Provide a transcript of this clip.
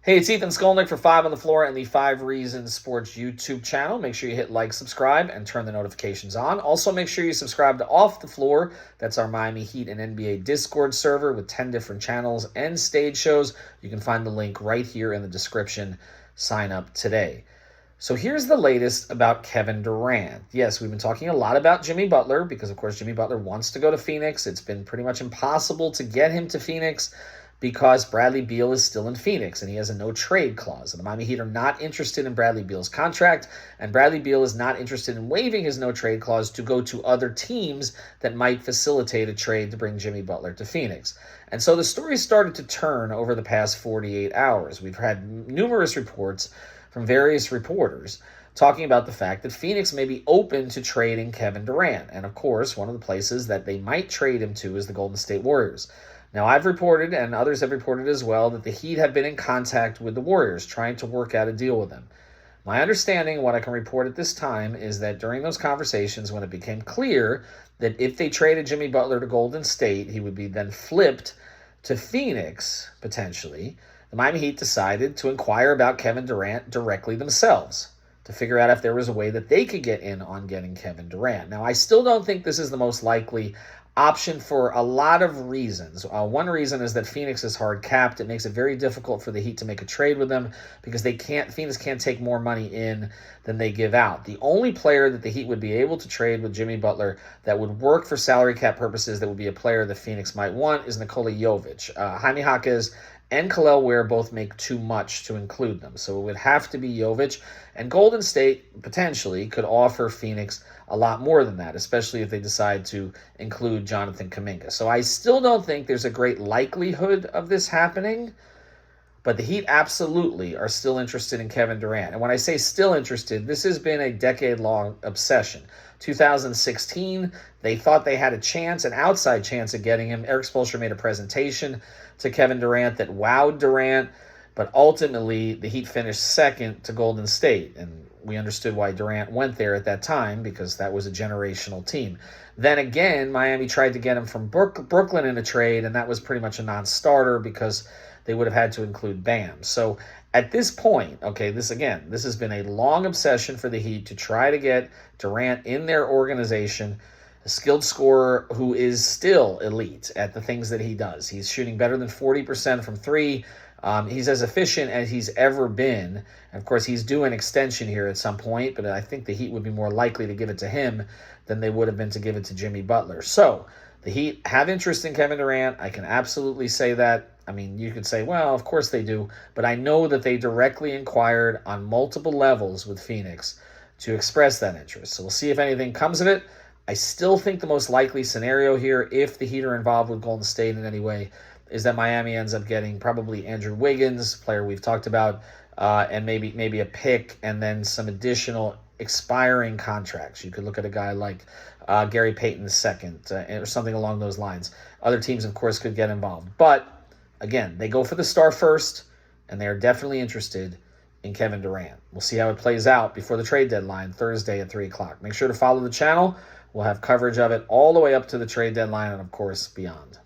Hey, it's Ethan Skolnick for Five on the Floor and the Five Reasons Sports YouTube channel. Make sure you hit like, subscribe, and turn the notifications on. Also, make sure you subscribe to Off the Floor. That's our Miami Heat and NBA Discord server with 10 different channels and stage shows. You can find the link right here in the description. Sign up today. So here's the latest about Kevin Durant. Yes, we've been talking a lot about Jimmy Butler because, of course, Jimmy Butler wants to go to Phoenix. It's been pretty much impossible to get him to Phoenix because Bradley Beal is still in Phoenix and he has a no-trade clause. And the Miami Heat are not interested in Bradley Beal's contract, and Bradley Beal is not interested in waiving his no-trade clause to go to other teams that might facilitate a trade to bring Jimmy Butler to Phoenix. And so the story started to turn over the past 48 hours. We've had numerous reports from various reporters talking about the fact that Phoenix may be open to trading Kevin Durant. And of course, one of the places that they might trade him to is the Golden State Warriors. Now, I've reported, and others have reported as well, that the Heat have been in contact with the Warriors, trying to work out a deal with them. My understanding, what I can report at this time, is that during those conversations, when it became clear that if they traded Jimmy Butler to Golden State, he would be then flipped to Phoenix, potentially, the Miami Heat decided to inquire about Kevin Durant directly themselves to figure out if there was a way that they could get in on getting Kevin Durant. Now, I still don't think this is the most likely option for a lot of reasons. One reason is that Phoenix is hard capped. It makes it very difficult for the Heat to make a trade with them because Phoenix can't take more money in than they give out. The only player that the Heat would be able to trade with Jimmy Butler that would work for salary cap purposes, that would be a player that Phoenix might want, is Nikola Jovic. Jaime Jaquez and Kel'el Ware both make too much to include them. So it would have to be Jovic. And Golden State, potentially, could offer Phoenix a lot more than that, especially if they decide to include Jonathan Kuminga. So I still don't think there's a great likelihood of this happening, but the Heat absolutely are still interested in Kevin Durant. And when I say still interested, this has been a decade-long obsession. 2016, they thought they had a chance, an outside chance of getting him. Eric Spoelstra made a presentation to Kevin Durant that wowed Durant, but ultimately the Heat finished second to Golden State. And we understood why Durant went there at that time, because that was a generational team. Then again, Miami tried to get him from Brooklyn in a trade, and that was pretty much a non-starter because they would have had to include Bam. So at this point, okay, this has been a long obsession for the Heat to try to get Durant in their organization, a skilled scorer who is still elite at the things that he does. He's shooting better than 40% from three. He's as efficient as he's ever been. And of course, he's due an extension here at some point, but I think the Heat would be more likely to give it to him than they would have been to give it to Jimmy Butler. So the Heat have interest in Kevin Durant. I can absolutely say that. I mean, you could say, well, of course they do, but I know that they directly inquired on multiple levels with Phoenix to express that interest. So we'll see if anything comes of it. I still think the most likely scenario here, if the Heat are involved with Golden State in any way, is that Miami ends up getting probably Andrew Wiggins, player we've talked about, and maybe a pick and then some additional expiring contracts. You could look at a guy like Gary Payton II or something along those lines. Other teams, of course, could get involved. But, again, they go for the star first, and they are definitely interested in Kevin Durant. We'll see how it plays out before the trade deadline, Thursday at 3 o'clock. Make sure to follow the channel. We'll have coverage of it all the way up to the trade deadline and, of course, beyond.